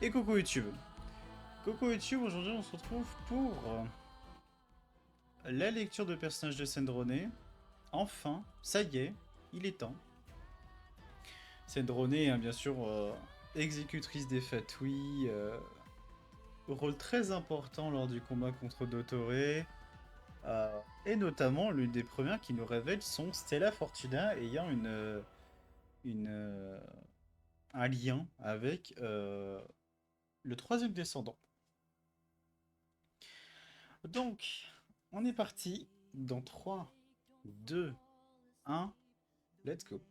Et coucou YouTube. Coucou YouTube, aujourd'hui on se retrouve pour la lecture de personnages de Sandroné. Enfin, ça y est, il est temps. Sandroné, hein, bien sûr, exécutrice des Fatui, rôle très important lors du combat contre Dottore, et notamment l'une des premières qui nous révèle son Stella Fortuna ayant une, euh, un lien avec le troisième descendant. Donc, on est parti dans 3, 2, 1, let's go.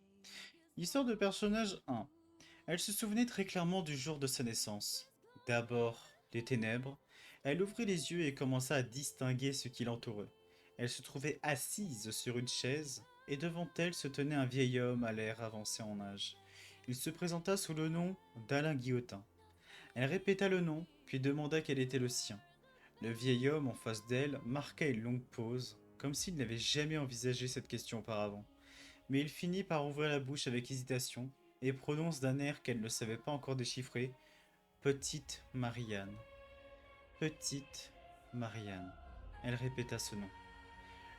Histoire de personnage 1. Elle se souvenait très clairement du jour de sa naissance. D'abord, les ténèbres. Elle ouvrit les yeux et commença à distinguer ce qui l'entourait. Elle se trouvait assise sur une chaise, et devant elle se tenait un vieil homme à l'air avancé en âge. Il se présenta sous le nom d'Alain Guillotin. Elle répéta le nom, puis demanda quel était le sien. Le vieil homme en face d'elle marqua une longue pause, comme s'il n'avait jamais envisagé cette question auparavant. Mais il finit par ouvrir la bouche avec hésitation et prononce d'un air qu'elle ne savait pas encore déchiffrer: Petite Marianne. Petite Marianne. Elle répéta ce nom.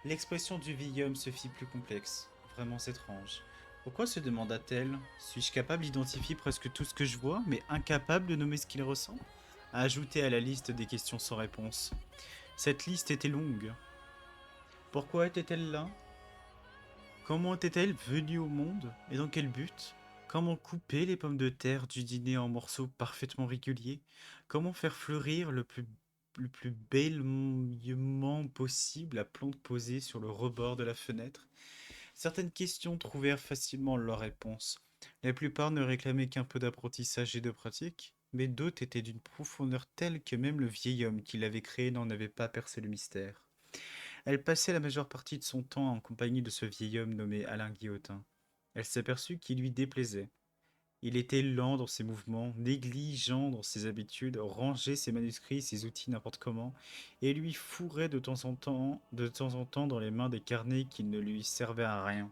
L'expression du vieil homme se fit plus complexe, vraiment étrange. Pourquoi se demanda-t-elle? Suis-je capable d'identifier presque tout ce que je vois, mais incapable de nommer ce qu'il ressent? À ajouter à la liste des questions sans réponse. Cette liste était longue. Pourquoi était-elle là? Comment était-elle venue au monde? Et dans quel but? Comment couper les pommes de terre du dîner en morceaux parfaitement réguliers? Comment faire fleurir le plus bellement possible la plante posée sur le rebord de la fenêtre? Certaines questions trouvèrent facilement leur réponse. La plupart ne réclamaient qu'un peu d'apprentissage et de pratique, mais d'autres étaient d'une profondeur telle que même le vieil homme qui l'avait créé n'en avait pas percé le mystère. Elle passait la majeure partie de son temps en compagnie de ce vieil homme nommé Alain Guillotin. Elle s'aperçut qu'il lui déplaisait. Il était lent dans ses mouvements, négligent dans ses habitudes, rangeait ses manuscrits, ses outils n'importe comment, et lui fourrait de temps en temps dans les mains des carnets qui ne lui servaient à rien.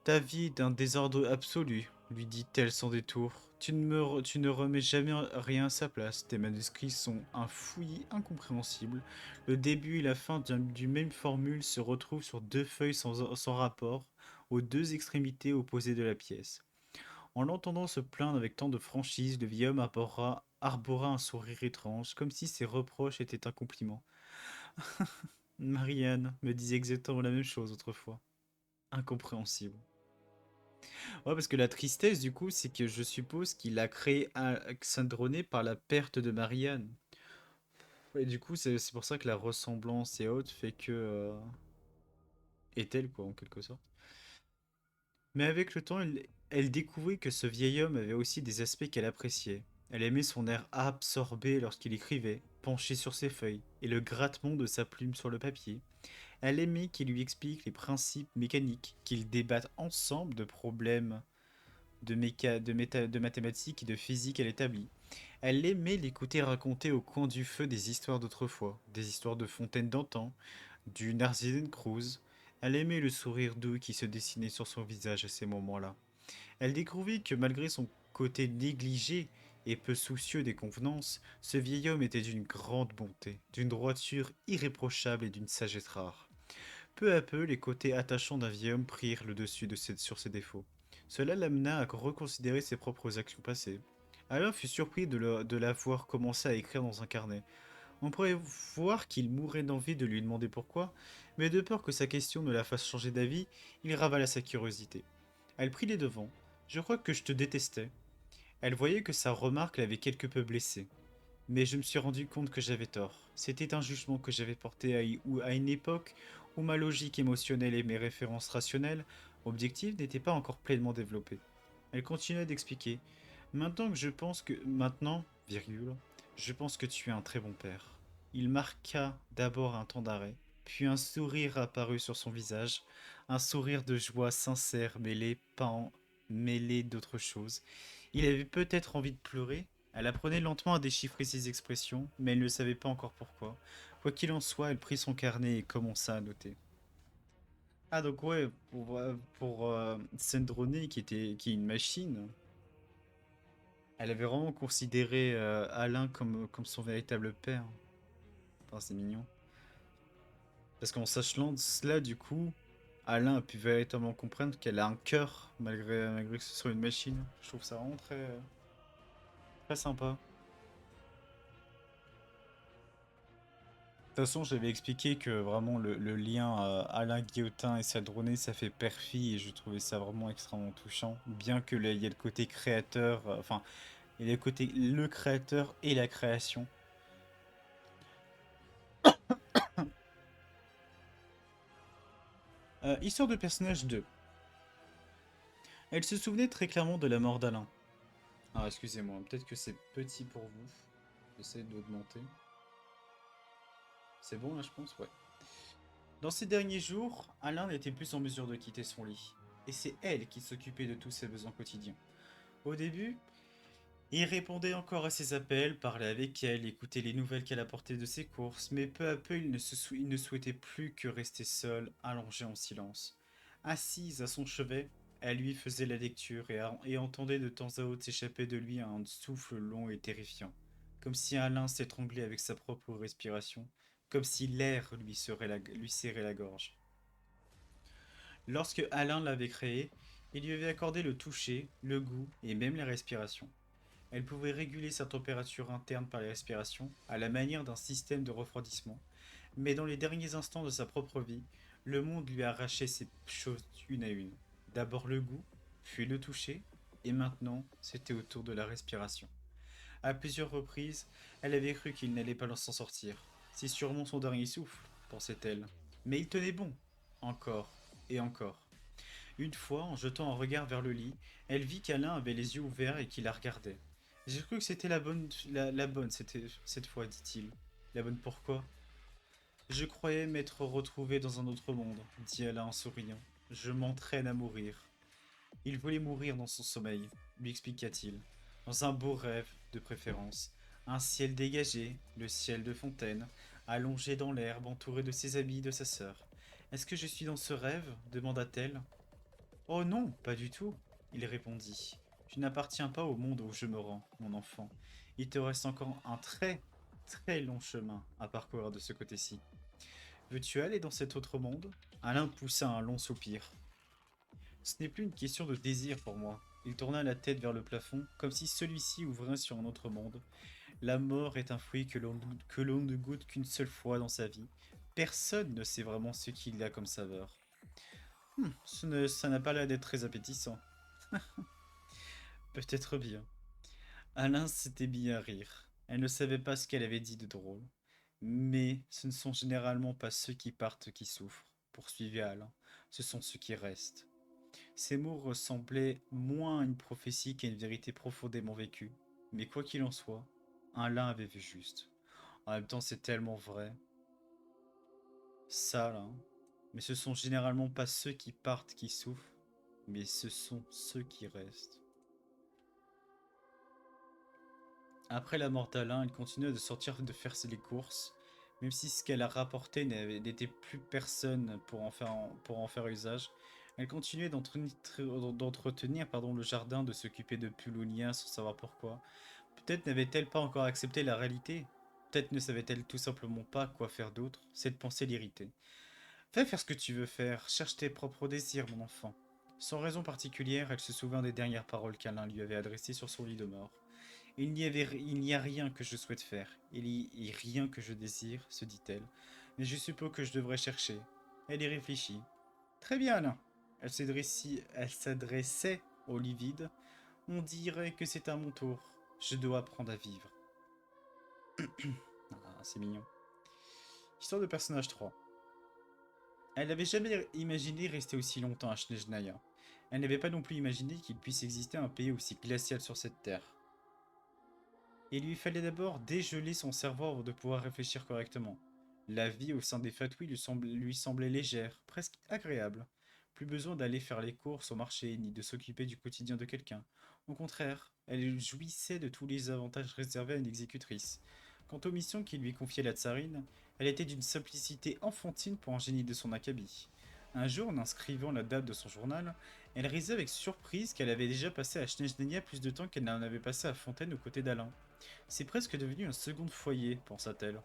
Ta vie est d'un désordre absolu, lui dit-elle sans détour. Tu ne remets jamais rien à sa place. Tes manuscrits sont un fouillis incompréhensible. Le début et la fin d'une même formule se retrouvent sur deux feuilles sans rapport, aux deux extrémités opposées de la pièce. En l'entendant se plaindre avec tant de franchise, le vieil homme arbora un sourire étrange, comme si ses reproches étaient un compliment. Marianne me disait exactement la même chose autrefois. Incompréhensible. Ouais, parce que la tristesse, du coup, c'est que je suppose qu'il a créé Alexandroné par la perte de Marianne. Et du coup, c'est pour ça que la ressemblance et autres fait que est elle, quoi, en quelque sorte. Mais avec le temps, elle découvrit que ce vieil homme avait aussi des aspects qu'elle appréciait. Elle aimait son air absorbé lorsqu'il écrivait, penché sur ses feuilles, et le grattement de sa plume sur le papier. Elle aimait qu'il lui explique les principes mécaniques, qu'ils débattent ensemble de problèmes de mathématiques et de physique à l'établi. Elle aimait l'écouter raconter au coin du feu des histoires d'autrefois, des histoires de fontaines d'antan, du Cruz. Elle aimait le sourire doux qui se dessinait sur son visage à ces moments-là. Elle découvrit que malgré son côté négligé et peu soucieux des convenances, ce vieil homme était d'une grande bonté, d'une droiture irréprochable et d'une sagesse rare. Peu à peu, les côtés attachants d'un vieil homme prirent le dessus sur ses défauts. Cela l'amena à reconsidérer ses propres actions passées. Alain fut surpris de la voir commencer à écrire dans un carnet. On pourrait voir qu'il mourait d'envie de lui demander pourquoi, mais de peur que sa question ne la fasse changer d'avis, il ravala sa curiosité. Elle prit les devants. Je crois que je te détestais. Elle voyait que sa remarque l'avait quelque peu blessée. Mais je me suis rendu compte que j'avais tort. C'était un jugement que j'avais porté à une époque où ma logique émotionnelle et mes références rationnelles, objectives, n'étaient pas encore pleinement développées. Elle continua d'expliquer. Maintenant, virgule, je pense que tu es un très bon père. Il marqua d'abord un temps d'arrêt, puis un sourire apparut sur son visage, un sourire de joie sincère mêlé d'autre chose. Il avait peut-être envie de pleurer. Elle apprenait lentement à déchiffrer ses expressions, mais elle ne savait pas encore pourquoi. Quoi qu'il en soit, elle prit son carnet et commença à noter. Ah donc ouais, pour Sandrone qui est une machine, Elle avait vraiment considéré Alain comme son véritable père. Enfin, c'est mignon. Parce qu'en sachant cela, du coup, Alain a pu véritablement comprendre qu'elle a un cœur, malgré que ce soit une machine. Je trouve ça vraiment très sympa. De toute façon, j'avais expliqué que vraiment le lien Alain Guillotin et Saldroné, ça fait père-fille et je trouvais ça vraiment extrêmement touchant. Bien que il y ait le côté créateur, enfin, il y a le côté le créateur et la création. Histoire de personnage 2. Elle se souvenait très clairement de la mort d'Alain. Ah, excusez-moi, peut-être que c'est petit pour vous. J'essaie d'augmenter. C'est bon là, je pense? Ouais. Dans ces derniers jours, Alain n'était plus en mesure de quitter son lit. Et c'est elle qui s'occupait de tous ses besoins quotidiens. Au début, il répondait encore à ses appels, parlait avec elle, écoutait les nouvelles qu'elle apportait de ses courses, mais peu à peu il ne souhaitait plus que rester seul, allongé en silence. Assise à son chevet, elle lui faisait la lecture et entendait de temps à autre s'échapper de lui un souffle long et terrifiant, comme si Alain s'étranglait avec sa propre respiration, comme si l'air lui serrait la gorge. Lorsque Alain l'avait créée, il lui avait accordé le toucher, le goût et même la respiration. Elle pouvait réguler sa température interne par la respiration, à la manière d'un système de refroidissement. Mais dans les derniers instants de sa propre vie, le monde lui arrachait ces choses une à une. D'abord le goût, puis le toucher, et maintenant c'était au tour de la respiration. À plusieurs reprises, elle avait cru qu'il n'allait pas s'en sortir. C'est sûrement son dernier souffle, pensait-elle. Mais il tenait bon. Encore et encore. Une fois, en jetant un regard vers le lit, elle vit qu'Alain avait les yeux ouverts et qu'il la regardait. J'ai cru que c'était la bonne cette fois, dit-il. La bonne pourquoi? Je croyais m'être retrouvé dans un autre monde, dit Alain en souriant. Je m'entraîne à mourir. Il voulait mourir dans son sommeil, lui expliqua-t-il. Dans un beau rêve, de préférence. Un ciel dégagé, le ciel de Fontaine, allongé dans l'herbe, entouré de ses amis et de sa sœur. Est-ce que je suis dans ce rêve demanda-t-elle. Oh non, pas du tout, il répondit. Tu n'appartiens pas au monde où je me rends, mon enfant. Il te reste encore un très long chemin à parcourir de ce côté-ci. Veux-tu aller dans cet autre monde? Alain poussa un long soupir. Ce n'est plus une question de désir pour moi. Il tourna la tête vers le plafond, comme si celui-ci ouvrait sur un autre monde. La mort est un fruit que l'on ne goûte qu'une seule fois dans sa vie. Personne ne sait vraiment ce qu'il a comme saveur. Ça n'a pas l'air d'être très appétissant. Peut-être bien. Alain s'était mis à rire. Elle ne savait pas ce qu'elle avait dit de drôle. Mais ce ne sont généralement pas ceux qui partent qui souffrent, poursuivit Alain. Ce sont ceux qui restent. Ces mots ressemblaient moins à une prophétie qu'à une vérité profondément vécue. Mais quoi qu'il en soit, Alain avait vu juste. En même temps, c'est tellement vrai. Ça, là. Mais ce sont généralement pas ceux qui partent qui souffrent, mais ce sont ceux qui restent. Après la mort d'Alain, elle continuait de sortir de faire les courses, même si ce qu'elle a rapporté n'était plus personne pour en faire usage. Elle continuait d'entretenir le jardin, de s'occuper de Pulunia sans savoir pourquoi. Peut-être n'avait-elle pas encore accepté la réalité. Peut-être ne savait-elle tout simplement pas quoi faire d'autre. Cette pensée l'irritait. Fais faire ce que tu veux faire, cherche tes propres désirs, mon enfant. Sans raison particulière, elle se souvint des dernières paroles qu'Alain lui avait adressées sur son lit de mort. Il n'y a rien que je souhaite faire, il y a rien que je désire, se dit-elle, mais je suppose que je devrais chercher. Elle y réfléchit. Très bien, Alain. Elle s'adressait au lit vide. On dirait que c'est à mon tour. Je dois apprendre à vivre. Ah, c'est mignon. Histoire de personnage 3. Elle n'avait jamais imaginé rester aussi longtemps à Snezhnaya. Elle n'avait pas non plus imaginé qu'il puisse exister un pays aussi glacial sur cette terre. Il lui fallait d'abord dégeler son cerveau avant de pouvoir réfléchir correctement. La vie au sein des Fatui lui semblait légère, presque agréable. Plus besoin d'aller faire les courses au marché, ni de s'occuper du quotidien de quelqu'un. Au contraire, elle jouissait de tous les avantages réservés à une exécutrice. Quant aux missions qu'il lui confiait la tsarine, elle était d'une simplicité enfantine pour un génie de son acabit. Un jour, en inscrivant la date de son journal, elle réalisait avec surprise qu'elle avait déjà passé à Snezhnaya plus de temps qu'elle n'en avait passé à Fontaine aux côtés d'Alain. C'est presque devenu un second foyer, pensa-t-elle.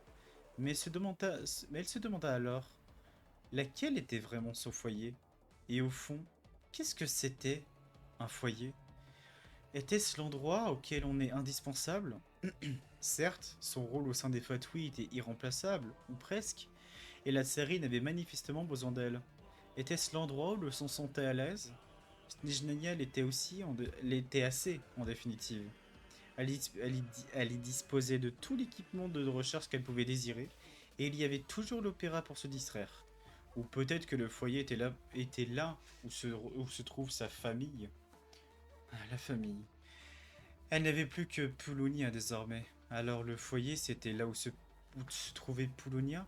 Mais elle se demanda alors, laquelle était vraiment son foyer? Et au fond, qu'est-ce que c'était un foyer? Était-ce l'endroit auquel on est indispensable? Certes, son rôle au sein des Fatui était irremplaçable, ou presque, et la série n'avait manifestement besoin d'elle. Était-ce l'endroit où le son sentait à l'aise? Snezhnaya l'était assez, en définitive. Elle y disposait de tout l'équipement de recherche qu'elle pouvait désirer, et il y avait toujours l'opéra pour se distraire. Ou peut-être que le foyer était là où se trouve sa famille. Ah, la famille. Elle n'avait plus que Polonia désormais. Alors le foyer, c'était là où se trouvait Polonia?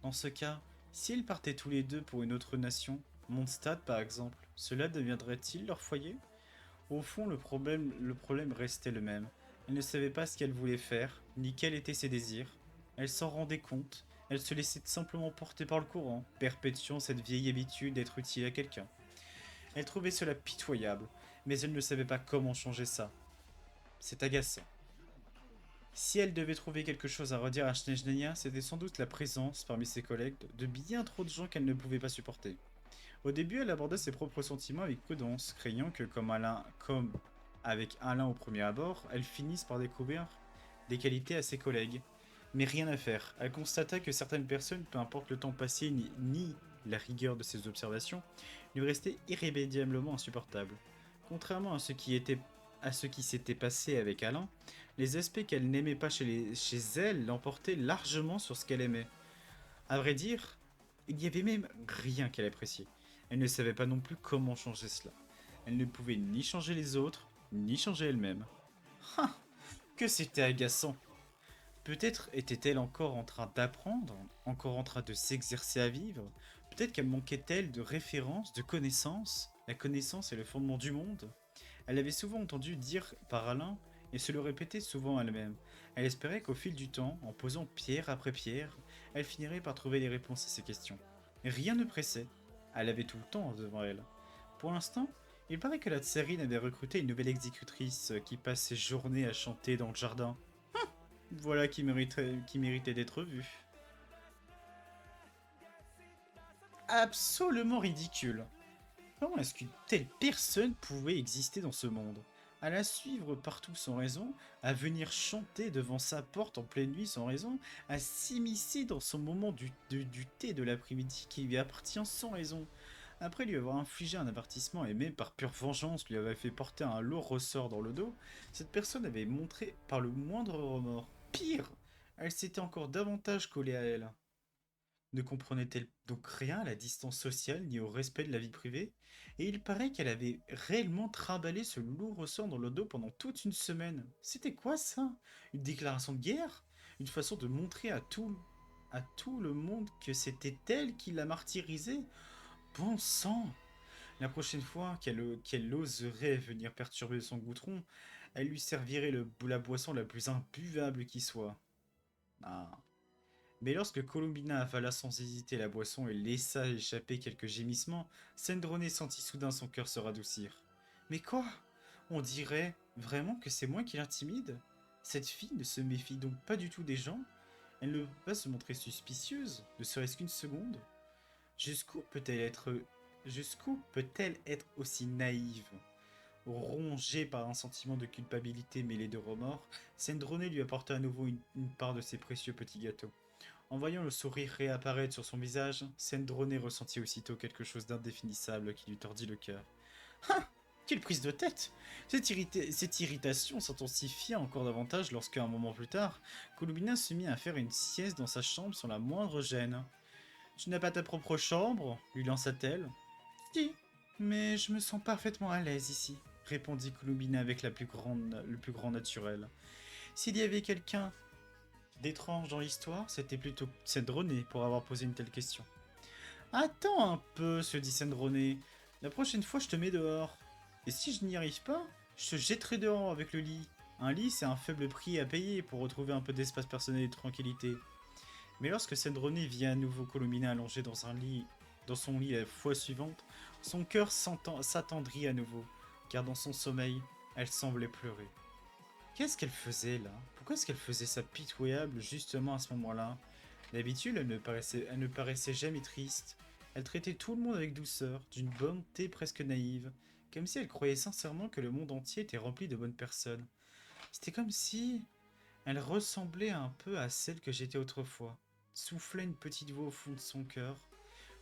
Dans ce cas, s'ils partaient tous les deux pour une autre nation, Mondstadt par exemple, cela deviendrait-il leur foyer? Au fond, le problème restait le même. Elle ne savait pas ce qu'elle voulait faire, ni quels étaient ses désirs. Elle s'en rendait compte, elle se laissait simplement porter par le courant, perpétuant cette vieille habitude d'être utile à quelqu'un. Elle trouvait cela pitoyable, mais elle ne savait pas comment changer ça. C'est agaçant. Si elle devait trouver quelque chose à redire à Snezhnaya, c'était sans doute la présence, parmi ses collègues, de bien trop de gens qu'elle ne pouvait pas supporter. Au début, elle abordait ses propres sentiments avec prudence, craignant que, comme avec Alain au premier abord, elle finisse par découvrir des qualités à ses collègues. Mais rien à faire, elle constata que certaines personnes, peu importe le temps passé ni la rigueur de ses observations, lui restaient irrémédiablement insupportables. Contrairement à ce qui s'était passé avec Alain, les aspects qu'elle n'aimait pas chez elle l'emportaient largement sur ce qu'elle aimait. À vrai dire, il n'y avait même rien qu'elle appréciait. Elle ne savait pas non plus comment changer cela. Elle ne pouvait ni changer les autres, ni changer elle-même. Ah, que c'était agaçant! Peut-être était-elle encore en train d'apprendre, encore en train de s'exercer à vivre. Peut-être qu'elle manquait-elle de références, de connaissances. La connaissance est le fondement du monde. Elle avait souvent entendu dire par Alain et se le répétait souvent elle-même. Elle espérait qu'au fil du temps, en posant pierre après pierre, elle finirait par trouver les réponses à ses questions. Rien ne pressait. Elle avait tout le temps devant elle. Pour l'instant, il paraît que la tsarine avait recruté une nouvelle exécutrice qui passe ses journées à chanter dans le jardin. Voilà qui méritait d'être vue. Absolument ridicule. Comment est-ce qu'une telle personne pouvait exister dans ce monde? À la suivre partout sans raison, à venir chanter devant sa porte en pleine nuit sans raison, à s'immiscer dans son moment du thé de l'après-midi qui lui appartient sans raison. Après lui avoir infligé un avertissement et même par pure vengeance lui avait fait porter un lourd ressort dans le dos, cette personne avait montré par le moindre remords. Pire, elle s'était encore davantage collée à elle. Ne comprenait-elle donc rien à la distance sociale ni au respect de la vie privée? Et il paraît qu'elle avait réellement trimballé ce lourd ressort dans le dos pendant toute une semaine. C'était quoi ça? Une déclaration de guerre? Une façon de montrer à tout le monde que c'était elle qui la martyrisait? Bon sang! La prochaine fois qu'elle oserait venir perturber son goutron, elle lui servirait la boisson la plus imbuvable qui soit. Ah. Mais lorsque Colombina avala sans hésiter la boisson et laissa échapper quelques gémissements, Sandrone sentit soudain son cœur se radoucir. Mais quoi? On dirait vraiment que c'est moi qui l'intimide? Cette fille ne se méfie donc pas du tout des gens? Elle ne peut pas se montrer suspicieuse, ne serait-ce qu'une seconde? Jusqu'où peut-elle être... Jusqu'où peut-elle être aussi naïve? Rongée par un sentiment de culpabilité mêlé de remords, Sandrone lui apporta à nouveau une part de ses précieux petits gâteaux. En voyant le sourire réapparaître sur son visage, Sandrone ressentit aussitôt quelque chose d'indéfinissable qui lui tordit le cœur. Ah! Quelle prise de tête! Cette irritation s'intensifia encore davantage lorsque, un moment plus tard, Colombina se mit à faire une sieste dans sa chambre sans la moindre gêne. Tu n'as pas ta propre chambre? Lui lança-t-elle. Si, mais je me sens parfaitement à l'aise ici, répondit Colombina avec le plus grand naturel. S'il y avait quelqu'un d'étrange dans l'histoire, c'était plutôt Sandrone pour avoir posé une telle question. Attends un peu, se dit Sandrone. La prochaine fois, je te mets dehors. Et si je n'y arrive pas, je te jetterai dehors avec le lit. Un lit, c'est un faible prix à payer pour retrouver un peu d'espace personnel et de tranquillité. Mais lorsque Sandrone vit à nouveau Colomina allongée dans un lit dans son lit la fois suivante, son cœur s'attendrit à nouveau, car dans son sommeil, elle semblait pleurer. Qu'est-ce qu'elle faisait là? Pourquoi est-ce qu'elle faisait ça pitoyable justement à ce moment-là? D'habitude, elle ne paraissait jamais triste. Elle traitait tout le monde avec douceur, d'une bonté presque naïve, comme si elle croyait sincèrement que le monde entier était rempli de bonnes personnes. C'était comme si elle ressemblait un peu à celle que j'étais autrefois. Souffla une petite voix au fond de son cœur.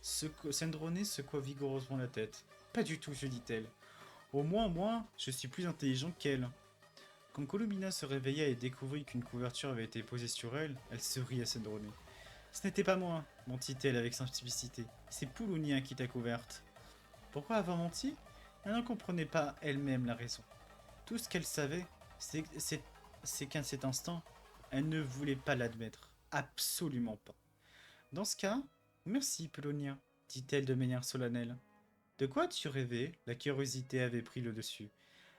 Sandrone secoua vigoureusement la tête. Pas du tout, se dit-elle. Au moins, moi, je suis plus intelligent qu'elle. Quand Columina se réveilla et découvrit qu'une couverture avait été posée sur elle, elle se rit à Sandrone. Ce n'était pas moi, mentit-elle avec simplicité. C'est Poulounia qui t'a couverte. Pourquoi avoir menti? Elle n'en comprenait pas elle-même la raison. Tout ce qu'elle savait, c'est qu'à cet instant, elle ne voulait pas l'admettre. Absolument pas. Dans ce cas, merci, Poulounia, dit-elle de manière solennelle. De quoi as-tu rêvé? La curiosité avait pris le dessus.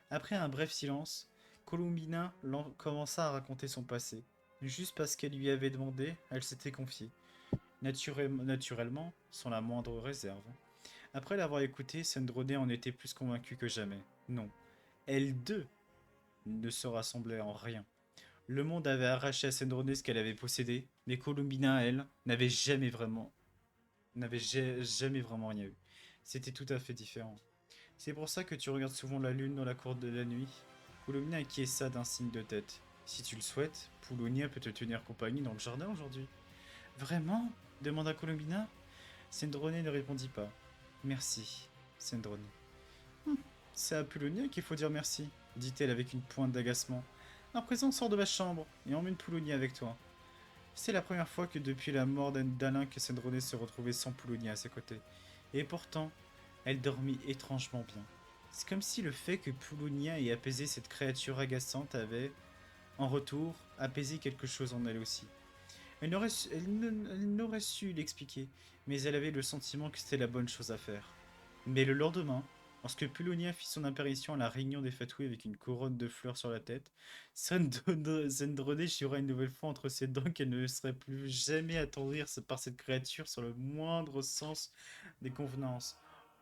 Après un bref silence, Columbina commença à raconter son passé. Juste parce qu'elle lui avait demandé, elle s'était confiée. Naturellement, sans la moindre réserve. Après l'avoir écouté, Sandrone en était plus convaincue que jamais. Non, elles deux ne se rassemblaient en rien. Le monde avait arraché à Sandrone ce qu'elle avait possédé, mais Columbina, elle, jamais vraiment rien eu. C'était tout à fait différent. C'est pour ça que tu regardes souvent la lune dans la cour de la nuit. Columbina acquiesça d'un signe de tête. Si tu le souhaites, Poulonia peut te tenir compagnie dans le jardin aujourd'hui. Vraiment? Demanda Columbina. Sandrone ne répondit pas. Merci, Sandrone. C'est à Poulonia qu'il faut dire merci, dit-elle avec une pointe d'agacement. À présent, sors de ma chambre et emmène Poulonia avec toi. C'est la première fois que depuis la mort d'Alain que Sandrone se retrouvait sans Poulonia à ses côtés. Et pourtant, elle dormit étrangement bien. C'est comme si le fait que Poulonia ait apaisé cette créature agaçante avait, en retour, apaisé quelque chose en elle aussi. Elle n'aurait su l'expliquer, mais elle avait le sentiment que c'était la bonne chose à faire. Mais le lendemain, lorsque Pulonia fit son apparition à la réunion des Fatouilles avec une couronne de fleurs sur la tête, Zendrone jura une nouvelle fois entre ses dents qu'elle ne laisserait plus jamais attendrir par cette créature sur le moindre sens des convenances.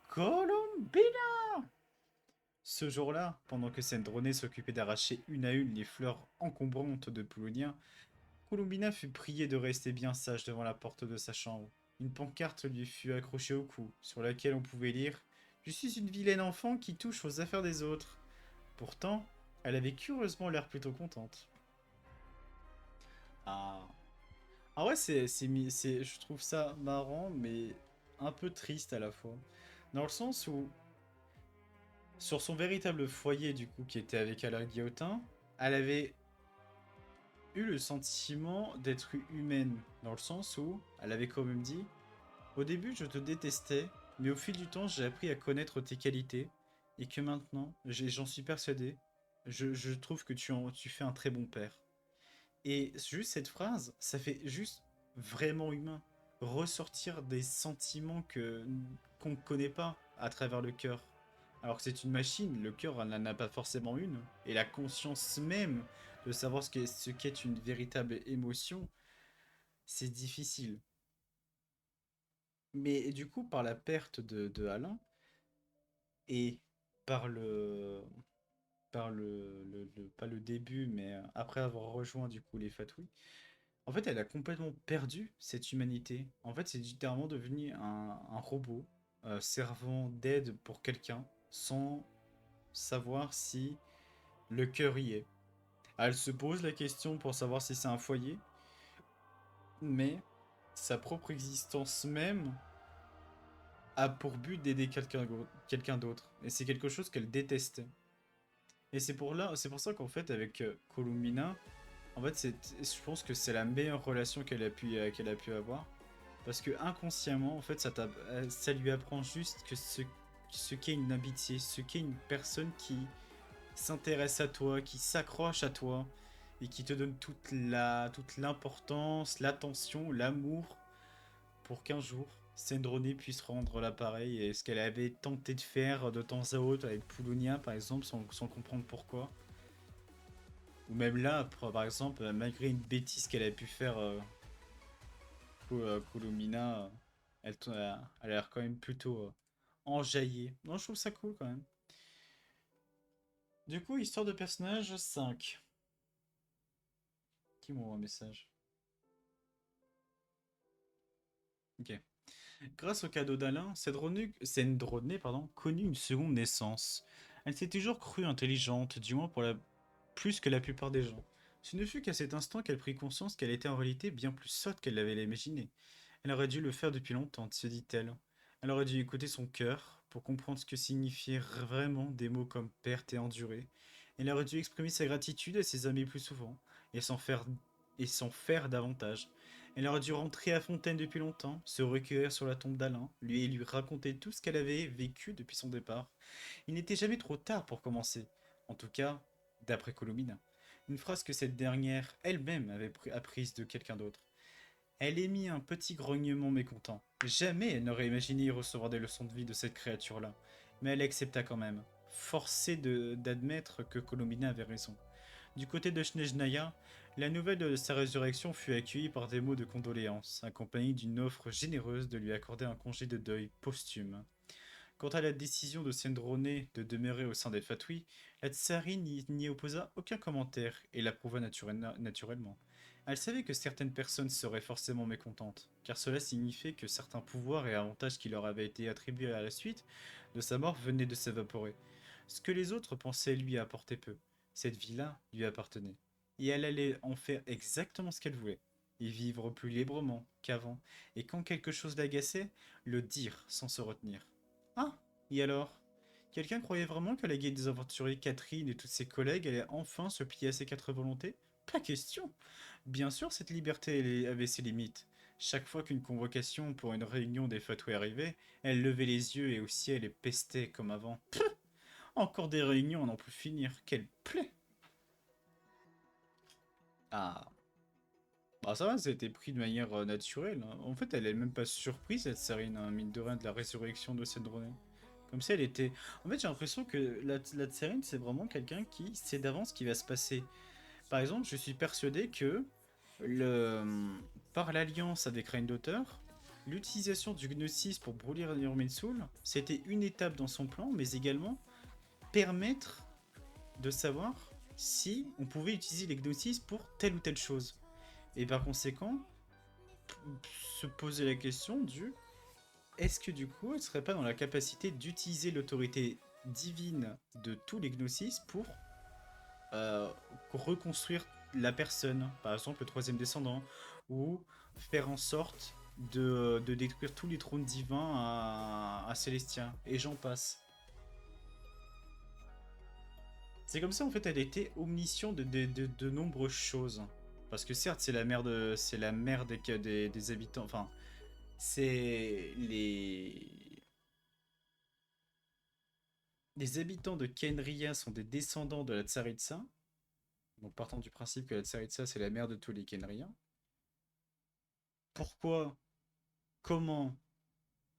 Columbine! Ce jour-là, pendant que Zendrone s'occupait d'arracher une à une les fleurs encombrantes de Pulonia, Columbina fut priée de rester bien sage devant la porte de sa chambre. Une pancarte lui fut accrochée au cou, sur laquelle on pouvait lire « Je suis une vilaine enfant qui touche aux affaires des autres ». Pourtant, elle avait curieusement l'air plutôt contente. Ah, ah ouais, je trouve ça marrant, mais un peu triste à la fois. Dans le sens où, sur son véritable foyer, du coup, qui était avec Alain Guillotin, elle avait eu le sentiment d'être humaine, dans le sens où elle avait quand même dit au début je te détestais, mais au fil du temps j'ai appris à connaître tes qualités, et que maintenant, j'en suis persuadé, je trouve que tu fais un très bon père. Et juste cette phrase, ça fait juste vraiment humain. Ressortir des sentiments qu'on ne connaît pas à travers le cœur. Alors que c'est une machine, le cœur elle n'en a pas forcément une. Et la conscience même de savoir ce qu'est une véritable émotion, c'est difficile. Mais du coup, par la perte de Alain, et par pas le début, mais après avoir rejoint du coup les Fatouilles, en fait, elle a complètement perdu cette humanité. En fait, c'est littéralement devenu un robot servant d'aide pour quelqu'un sans savoir si le cœur y est. Elle se pose la question pour savoir si c'est un foyer, mais sa propre existence même a pour but d'aider quelqu'un d'autre. Et c'est quelque chose qu'elle détestait. Et c'est pour ça qu'en fait, avec Columbina, en fait, je pense que c'est la meilleure relation qu'elle a pu avoir. Parce que inconsciemment, en fait, ça lui apprend juste que ce qu'est une amitié, ce qu'est une personne qui s'intéresse à toi, qui s'accroche à toi, et qui te donne toute l'importance, l'attention, l'amour, pour qu'un jour, Sandrone puisse rendre l'appareil, et ce qu'elle avait tenté de faire de temps à autre avec Poulonia, par exemple, sans comprendre pourquoi. Ou même là, par exemple, malgré une bêtise qu'elle a pu faire, Colomina. Elle a l'air quand même plutôt enjaillée. Non, je trouve ça cool quand même. Du coup, histoire de personnage 5. Qui m'envoie un message? Ok. Grâce au cadeau d'Alain, Sandrone, pardon, connut une seconde naissance. Elle s'est toujours crue intelligente, du moins pour la plus que la plupart des gens. Ce ne fut qu'à cet instant qu'elle prit conscience qu'elle était en réalité bien plus sotte qu'elle l'avait imaginé. Elle aurait dû le faire depuis longtemps, se dit-elle. Elle aurait dû écouter son cœur pour comprendre ce que signifiaient vraiment des mots comme perte et endurée. Elle aurait dû exprimer sa gratitude à ses amis plus souvent et s'en faire davantage. Elle aurait dû rentrer à Fontaine depuis longtemps, se recueillir sur la tombe d'Alain, lui raconter tout ce qu'elle avait vécu depuis son départ. Il n'était jamais trop tard pour commencer. En tout cas, d'après Colomina. Une phrase que cette dernière elle-même avait apprise de quelqu'un d'autre. Elle émit un petit grognement mécontent. Jamais elle n'aurait imaginé y recevoir des leçons de vie de cette créature-là. Mais elle accepta quand même, forcée d'admettre que Colomina avait raison. Du côté de Snezhnaya, la nouvelle de sa résurrection fut accueillie par des mots de condoléances, accompagnés d'une offre généreuse de lui accorder un congé de deuil posthume. Quant à la décision de Sandrone de demeurer au sein des Fatui, la tsarine n'y opposa aucun commentaire et l'approuva naturellement. Elle savait que certaines personnes seraient forcément mécontentes, car cela signifiait que certains pouvoirs et avantages qui leur avaient été attribués à la suite de sa mort venaient de s'évaporer. Ce que les autres pensaient lui apportait peu. Cette vie-là lui appartenait. Et elle allait en faire exactement ce qu'elle voulait. Y vivre plus librement qu'avant, et quand quelque chose l'agaçait, le dire sans se retenir. Ah, et alors? Quelqu'un croyait vraiment que la guide des aventuriers Catherine et tous ses collègues allaient enfin se plier à ses quatre volontés? Pas question. Bien sûr, cette liberté avait ses limites. Chaque fois qu'une convocation pour une réunion des fatoués arrivait, elle levait les yeux et au ciel et pestait comme avant. Encore des réunions à n'en plus finir. Quelle plaie! Ah, bah ça va, ça a été pris de manière naturelle, hein. En fait, elle est même pas surprise, cette Sarine, hein, mine de rien, de la résurrection de cette dronée. Comme si elle était... En fait, j'ai l'impression que la Tsarine, c'est vraiment quelqu'un qui sait d'avance ce qui va se passer. Par exemple, je suis persuadé que par l'alliance avec Reign d'auteur, l'utilisation du Gnosis pour brûler Irminsul, c'était une étape dans son plan, mais également permettre de savoir si on pouvait utiliser les Gnosis pour telle ou telle chose. Et par conséquent, se poser la question du est-ce que du coup, elle serait pas dans la capacité d'utiliser l'autorité divine de tous les Gnosis pour euh, reconstruire la personne, par exemple le troisième descendant, ou faire en sorte de détruire tous les trônes divins à Célestia, et j'en passe. C'est comme ça en fait elle était omnisciente de nombreuses choses. Parce que certes c'est la mère des habitants, enfin c'est les habitants de Kenria sont des descendants de la Tsaritsa, donc partant du principe que la Tsaritsa c'est la mère de tous les Kenriens. Pourquoi? Comment?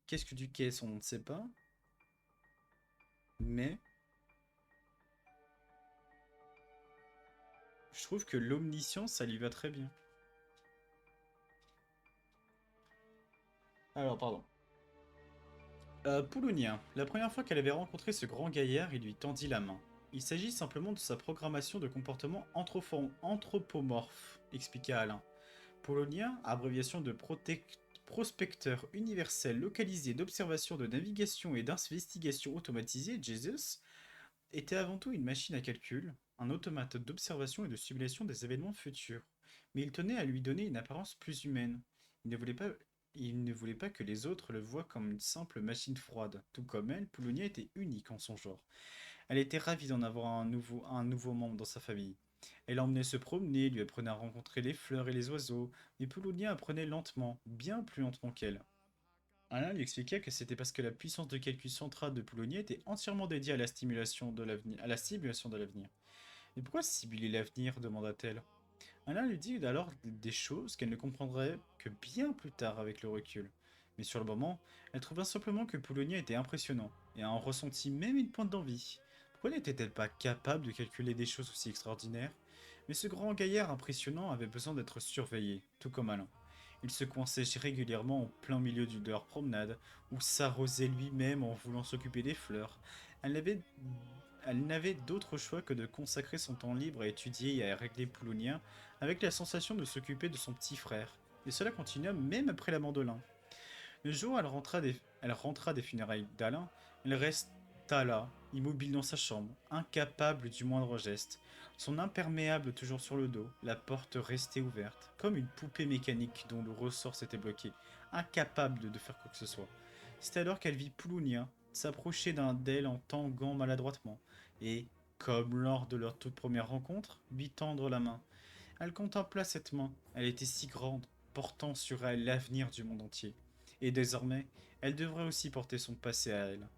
Qu'est-ce que du caisse? On ne sait pas. Mais je trouve que l'omniscience, ça lui va très bien. Alors, pardon. Poulonia. La première fois qu'elle avait rencontré ce grand gaillard, il lui tendit la main. Il s'agit simplement de sa programmation de comportement anthropomorphe, expliqua Alain. Polonia, abréviation de prospecteur universel localisé d'observation, de navigation et d'investigation automatisée, Jesus, était avant tout une machine à calcul, un automate d'observation et de simulation des événements futurs. Mais il tenait à lui donner une apparence plus humaine. Il ne voulait pas, il ne voulait pas que les autres le voient comme une simple machine froide. Tout comme elle, Polonia était unique en son genre. Elle était ravie d'en avoir un nouveau membre dans sa famille. Elle l'emmenait se promener, lui apprenait à rencontrer les fleurs et les oiseaux, mais Polonia apprenait lentement, bien plus lentement qu'elle. Alain lui expliqua que c'était parce que la puissance de calcul centrale de Poulounier était entièrement dédiée à la stimulation de l'avenir, à la simulation de l'avenir. Mais pourquoi simuler l'avenir demanda-t-elle. Alain lui dit alors des choses qu'elle ne comprendrait que bien plus tard avec le recul. Mais sur le moment, elle trouva simplement que Poulonia était impressionnant, et en ressentit même une pointe d'envie. Pourquoi n'était-elle pas capable de calculer des choses aussi extraordinaires? Mais ce grand gaillard impressionnant avait besoin d'être surveillé, tout comme Alain. Il se coinçait régulièrement en plein milieu de leur promenade, ou s'arrosait lui-même en voulant s'occuper des fleurs. Elle n'avait, elle n'avait d'autre choix que de consacrer son temps libre à étudier et à régler Poulonia, avec la sensation de s'occuper de son petit frère. Et cela continua même après la mort de l'un. Le jour où elle rentra des funérailles d'Alain, elle resta là, immobile dans sa chambre, incapable du moindre geste, son imperméable toujours sur le dos, la porte restée ouverte, comme une poupée mécanique dont le ressort s'était bloqué, incapable de faire quoi que ce soit. C'est alors qu'elle vit Poulounia s'approcher d'elle en tanguant maladroitement, et, comme lors de leur toute première rencontre, lui tendre la main. Elle contempla cette main, elle était si grande, portant sur elle l'avenir du monde entier. Et désormais, elle devrait aussi porter son passé à elle.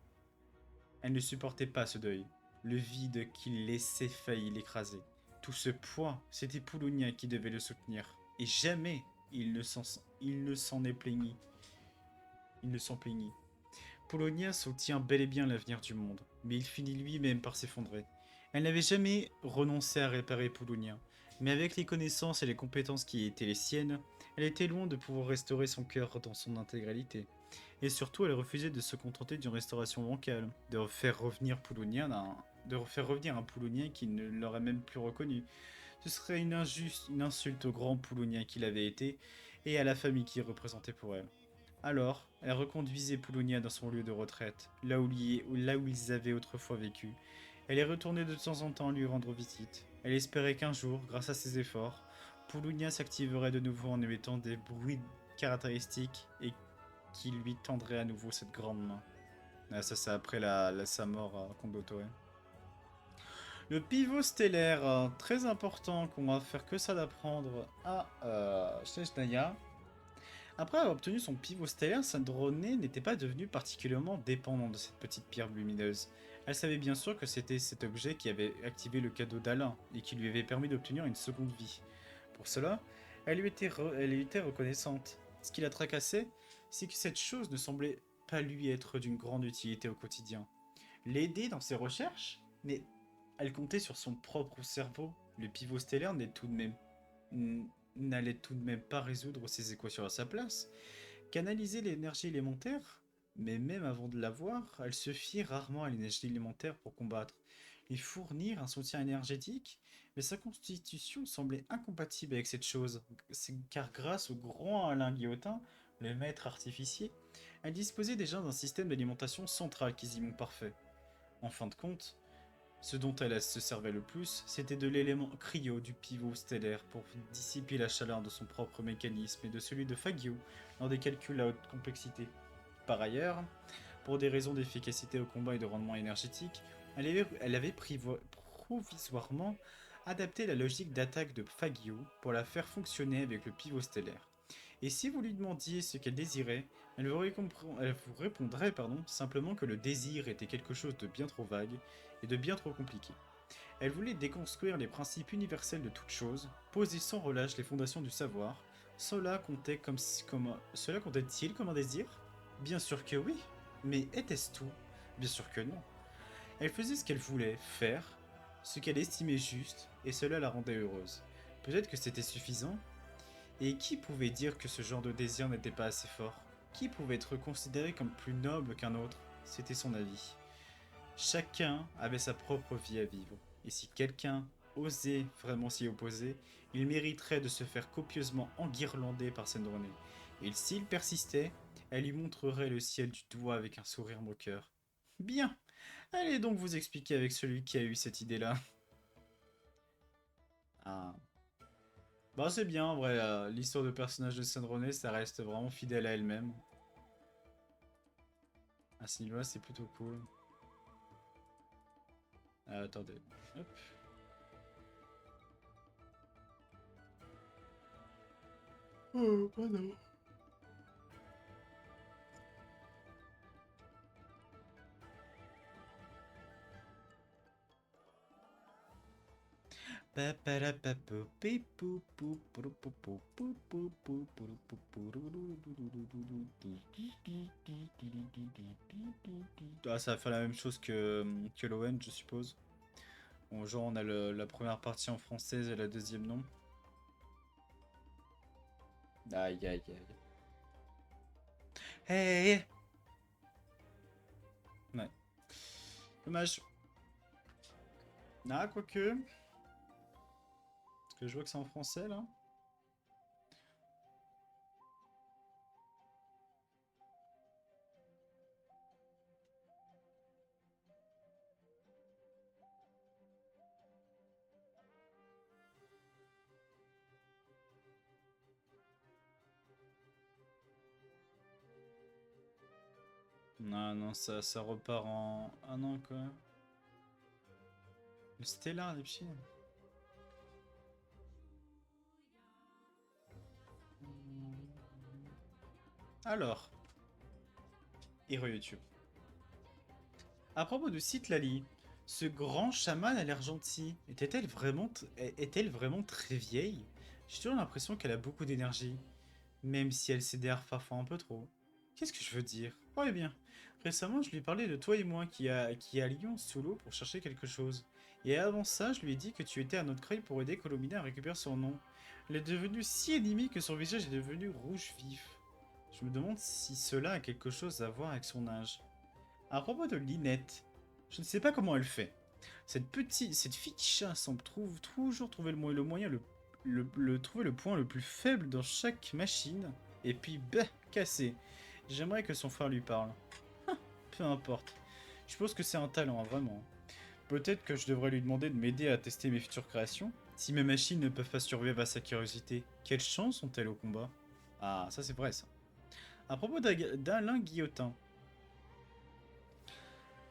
Elle ne supportait pas ce deuil. Le vide qu'il laissait faillit l'écraser. Tout ce poids, c'était Poulounia qui devait le soutenir. Et jamais il ne s'en est plaigni. Il ne s'en plaignit. Poulounia soutient bel et bien l'avenir du monde, mais il finit lui-même par s'effondrer. Elle n'avait jamais renoncé à réparer Poulounia, mais avec les connaissances et les compétences qui étaient les siennes, elle était loin de pouvoir restaurer son cœur dans son intégralité. Et surtout, elle refusait de se contenter d'une restauration bancale, de refaire revenir un Poulounien qui ne l'aurait même plus reconnu. Ce serait une insulte au grand Poulounien qu'il avait été et à la famille qu'il représentait pour elle. Alors, elle reconduisait Poulounia dans son lieu de retraite, là où ils avaient autrefois vécu. Elle est retournée de temps en temps lui rendre visite. Elle espérait qu'un jour, grâce à ses efforts, Poulounia s'activerait de nouveau en émettant des bruits caractéristiques et qui lui tendrait à nouveau cette grande main. Ah, ça, c'est après sa mort à Kondoto. Le pivot stellaire, très important, qu'on va faire que ça d'apprendre à Sheshnaya. Après avoir obtenu son pivot stellaire, Sandrone n'était pas devenue particulièrement dépendante de cette petite pierre lumineuse. Elle savait bien sûr que c'était cet objet qui avait activé le cadeau d'Alain et qui lui avait permis d'obtenir une seconde vie. Pour cela, elle lui était reconnaissante. Ce qui la tracassait, c'est que cette chose ne semblait pas lui être d'une grande utilité au quotidien. L'aider dans ses recherches? Mais elle comptait sur son propre cerveau. Le pivot stellaire n'allait tout de même pas résoudre ses équations à sa place. Canaliser l'énergie élémentaire? Mais même avant de l'avoir, elle se fiait rarement à l'énergie élémentaire pour combattre. Lui fournir un soutien énergétique? Mais sa constitution semblait incompatible avec cette chose, car grâce au grand Alain Guillotin, le maître artificier, elle disposait déjà d'un système d'alimentation central quasiment parfait. En fin de compte, ce dont elle se servait le plus, c'était de l'élément cryo du pivot stellaire pour dissiper la chaleur de son propre mécanisme et de celui de Fagio lors des calculs à haute complexité. Par ailleurs, pour des raisons d'efficacité au combat et de rendement énergétique, elle avait provisoirement adapté la logique d'attaque de Fagio pour la faire fonctionner avec le pivot stellaire. Et si vous lui demandiez ce qu'elle désirait, elle vous répondrait simplement que le désir était quelque chose de bien trop vague et de bien trop compliqué. Elle voulait déconstruire les principes universels de toute chose, poser sans relâche les fondations du savoir. Cela comptait-il comme un désir? Bien sûr que oui, mais était-ce tout? Bien sûr que non. Elle faisait ce qu'elle voulait faire, ce qu'elle estimait juste, et cela la rendait heureuse. Peut-être que c'était suffisant, et qui pouvait dire que ce genre de désir n'était pas assez fort? Qui pouvait être considéré comme plus noble qu'un autre? C'était son avis. Chacun avait sa propre vie à vivre, et si quelqu'un osait vraiment s'y opposer, il mériterait de se faire copieusement enguirlander par Sandrone. Et s'il persistait, elle lui montrerait le ciel du doigt avec un sourire moqueur. Bien, allez donc vous expliquer avec celui qui a eu cette idée-là. Ah. Bah c'est bien en vrai, l'histoire de personnage de Sandrone, ça reste vraiment fidèle à elle-même. À ce niveau-là, c'est plutôt cool. Attendez. Hop. Oh, pardon. Ah, ça va faire la même chose que l'ON, je suppose. Bon, genre, on a la première partie en française et la deuxième non. Aïe, aïe, aïe. Hey! Ouais. Dommage. Ah, quoique. Parce que je vois que c'est en français, là. Non, non, ça repart en... Ah non, quoi. Le Stellar, les petits. Alors, héros YouTube. À propos de Citlali, ce grand chaman a l'air gentil. Est-elle vraiment très vieille? J'ai toujours l'impression qu'elle a beaucoup d'énergie, même si elle s'énerve parfois un peu trop. Qu'est-ce que je veux dire? Oh, eh bien, récemment, je lui ai parlé de toi et moi qui allions sous l'eau pour chercher quelque chose. Et avant ça, je lui ai dit que tu étais à notre œil pour aider Colomina à récupérer son nom. Elle est devenue si ennemie que son visage est devenu rouge vif. Je me demande si cela a quelque chose à voir avec son âge. À propos de Linette, je ne sais pas comment elle fait. Cette fille chat semble toujours trouver le moyen trouver le point le plus faible dans chaque machine, et puis bah, casser. J'aimerais que son frère lui parle. Peu importe. Je suppose que c'est un talent, hein, vraiment. Peut-être que je devrais lui demander de m'aider à tester mes futures créations. Si mes machines ne peuvent pas survivre à sa curiosité, quelles chances ont-elles au combat? Ah, ça c'est vrai ça. À propos d'Alain Guillotin,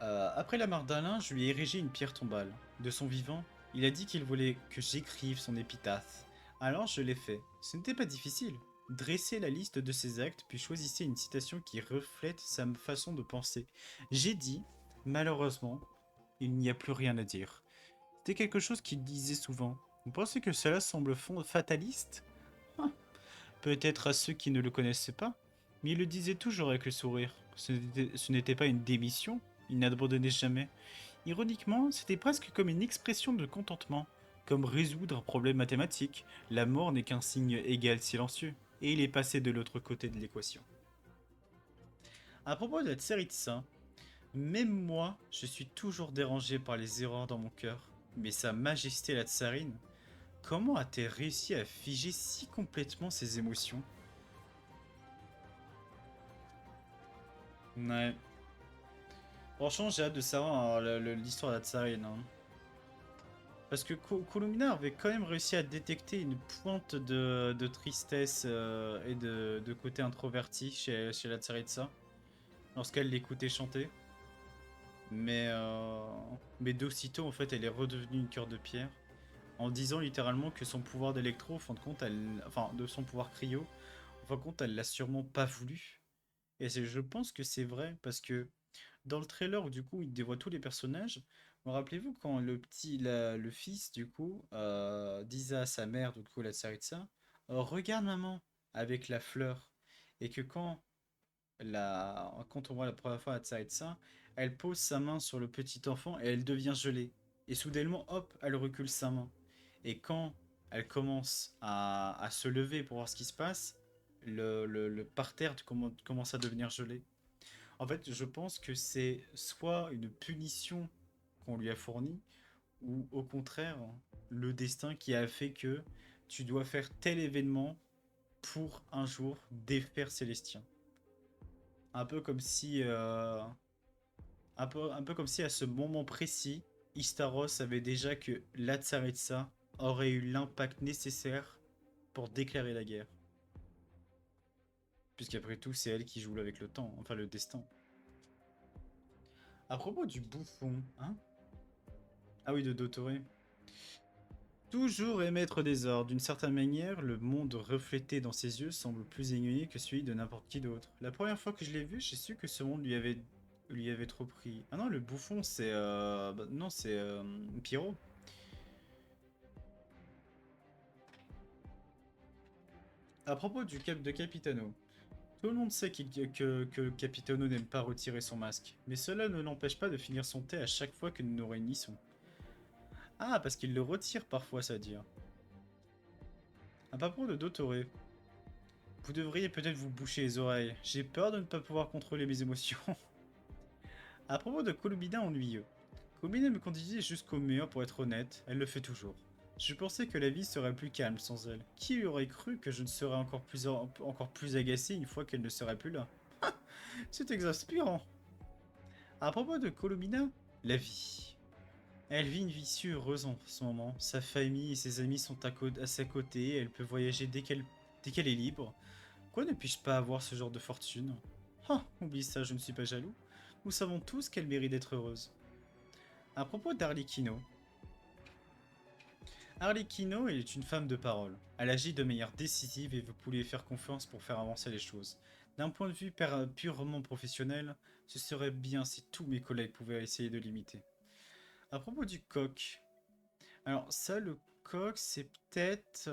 après la mort d'Alain, je lui ai érigé une pierre tombale. De son vivant, il a dit qu'il voulait que j'écrive son épitaphe. Alors je l'ai fait. Ce n'était pas difficile. Dressez la liste de ses actes, puis choisissez une citation qui reflète sa façon de penser. J'ai dit, malheureusement, il n'y a plus rien à dire. C'était quelque chose qu'il disait souvent. Vous pensez que cela semble fataliste? Hein. Peut-être à ceux qui ne le connaissaient pas, mais il le disait toujours avec le sourire. Ce n'était pas une démission, il n'abandonnait jamais. Ironiquement, c'était presque comme une expression de contentement, comme résoudre un problème mathématique. La mort n'est qu'un signe égal silencieux, et il est passé de l'autre côté de l'équation. À propos de la Tsaritsa, même moi, je suis toujours dérangé par les erreurs dans mon cœur. Mais Sa Majesté la Tsarine, comment a-t-elle réussi à figer si complètement ses émotions? Ouais. Franchement, j'ai hâte de savoir l'histoire de la Tsarine, hein. Parce que Kulumina avait quand même réussi à détecter une pointe de tristesse et de côté introverti chez la Tsaritsa lorsqu'elle l'écoutait chanter. Mais, euh, mais d'aussitôt, en fait, elle est redevenue une cœur de pierre en disant littéralement que son pouvoir d'électro, en fin de compte, enfin, de son pouvoir cryo, en fin de compte, elle l'a sûrement pas voulu. Et je pense que c'est vrai parce que dans le trailer où du coup il dévoile tous les personnages, vous rappelez-vous quand le fils du coup disait à sa mère, du coup la Tsaritsa, regarde maman avec la fleur, et que quand on voit la première fois la Tsaritsa, elle pose sa main sur le petit enfant et elle devient gelée. Et soudainement, hop, elle recule sa main. Et quand elle commence à se lever pour voir ce qui se passe, le parterre commence à devenir gelé. En fait, je pense que c'est soit une punition qu'on lui a fournie, ou au contraire, le destin qui a fait que tu dois faire tel événement pour un jour défaire Célestien. Un peu comme si, un peu comme si à ce moment précis, Istaros savait déjà que la Tsaritsa aurait eu l'impact nécessaire pour déclarer la guerre. Puisqu'après tout, c'est elle qui joue avec le temps, enfin le destin. À propos du bouffon, hein? Ah oui, de Dotoré. Toujours émettre des ordres. D'une certaine manière, le monde reflété dans ses yeux semble plus aiguillé que celui de n'importe qui d'autre. La première fois que je l'ai vu, j'ai su que ce monde lui avait trop pris. Ah non, le bouffon, c'est... non, c'est Pyro. À propos de Capitano. Tout le monde sait que Capitano n'aime pas retirer son masque. Mais cela ne l'empêche pas de finir son thé à chaque fois que nous nous réunissons. Ah, parce qu'il le retire parfois, ça veut dire. À propos de Dotoré. Vous devriez peut-être vous boucher les oreilles. J'ai peur de ne pas pouvoir contrôler mes émotions. À propos de Colomina ennuyeux. Colomina me conduisait jusqu'au mur pour être honnête, elle le fait toujours. Je pensais que la vie serait plus calme sans elle. Qui aurait cru que je ne serais encore plus agacé une fois qu'elle ne serait plus là? C'est exaspérant. À propos de Colomina, la vie. Elle vit une vie si heureuse en ce moment. Sa famille et ses amis sont à ses côtés, elle peut voyager dès qu'elle est libre. Pourquoi ne puis-je pas avoir ce genre de fortune? Ah, oublie ça, je ne suis pas jaloux. Nous savons tous qu'elle mérite d'être heureuse. À propos d'Arlecchino. Arlecchino est une femme de parole. Elle agit de manière décisive et vous pouvez faire confiance pour faire avancer les choses. D'un point de vue purement professionnel, ce serait bien si tous mes collègues pouvaient essayer de l'imiter. À propos du coq. Alors ça, le coq, c'est peut-être...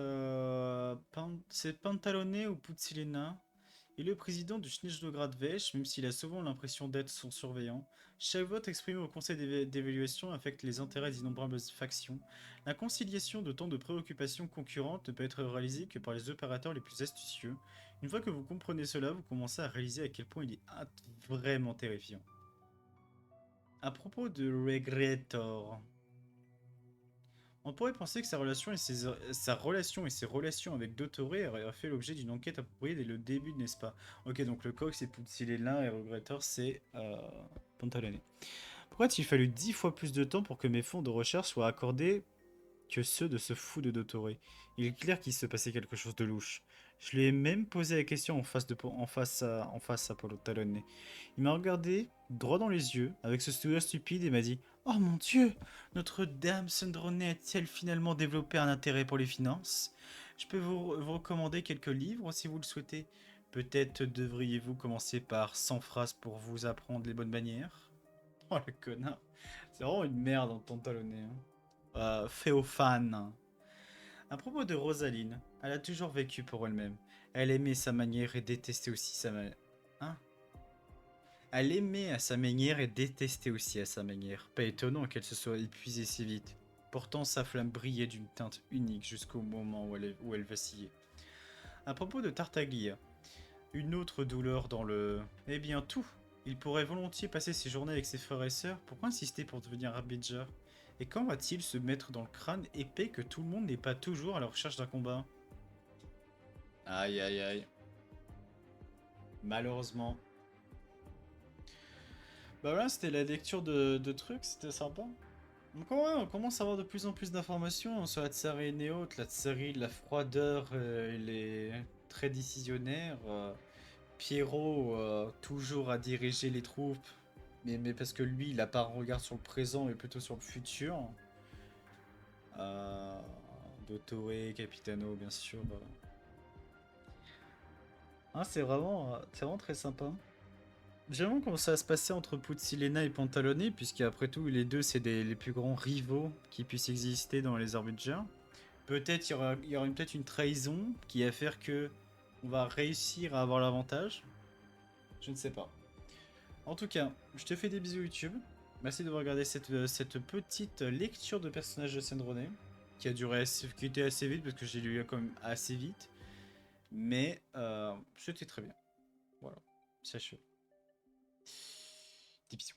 c'est Pantalone ou Puzzilena. Il est le président du Schnitzelgrad Weich, même s'il a souvent l'impression d'être son surveillant. Chaque vote exprimé au conseil d'évaluation affecte les intérêts d'innombrables factions. La conciliation de tant de préoccupations concurrentes ne peut être réalisée que par les opérateurs les plus astucieux. Une fois que vous comprenez cela, vous commencez à réaliser à quel point il est vraiment terrifiant. À propos de Regrettor, on pourrait penser que sa relation et ses relations avec Dottore auraient fait l'objet d'une enquête appropriée dès le début, n'est-ce pas? Ok, donc le coq c'est Puzzilena et Regrettor c'est Pantalone. Pourquoi a-t-il fallu 10 fois plus de temps pour que mes fonds de recherche soient accordés que ceux de ce fou de Dottore? Il est clair qu'il se passait quelque chose de louche. Je lui ai même posé la question en face à Pantalone. Il m'a regardé droit dans les yeux avec ce sourire stupide et m'a dit: Oh mon Dieu, notre dame Sandrone a-t-elle finalement développé un intérêt pour les finances? Je peux vous recommander quelques livres si vous le souhaitez. Peut-être devriez-vous commencer par 100 phrases pour vous apprendre les bonnes manières. Oh le connard, c'est vraiment une merde en Pantalone. Hein. Féophane. À propos de Rosaline, elle a toujours vécu pour elle-même. Elle aimait sa manière et détestait aussi sa manière. Hein? Elle aimait à sa manière et détestait aussi à sa manière. Pas étonnant qu'elle se soit épuisée si vite. Pourtant, sa flamme brillait d'une teinte unique jusqu'au moment où elle vacillait. À propos de Tartaglia, une autre douleur dans le... Eh bien, tout. Il pourrait volontiers passer ses journées avec ses frères et sœurs. Pourquoi insister pour devenir arbiter? Et quand va-t-il se mettre dans le crâne épais que tout le monde n'est pas toujours à la recherche d'un combat? Aïe aïe aïe. Malheureusement. Bah voilà, c'était la lecture de trucs, c'était sympa. Donc ouais, on commence à avoir de plus en plus d'informations sur la Tsarine et autres. La Tsarine, la froideur, il est très décisionnaire. Pierrot, toujours à diriger les troupes, mais parce que lui, il a pas un regard sur le présent, mais plutôt sur le futur. Euh, Dottore, Capitano, bien sûr. Ah, c'est vraiment très sympa. J'aime vraiment comment ça va se passer entre Puzzilena et Pantalone, puisqu'après tout, les deux, c'est les plus grands rivaux qui puissent exister dans les Arbiters. Peut-être il y aura peut-être une trahison qui va faire que on va réussir à avoir l'avantage. Je ne sais pas. En tout cas, je te fais des bisous YouTube. Merci d'avoir regardé cette petite lecture de personnages de Sandrone, qui était assez vite parce que j'ai lu quand même assez vite. Mais c'était très bien. Voilà, sache. Des bisous.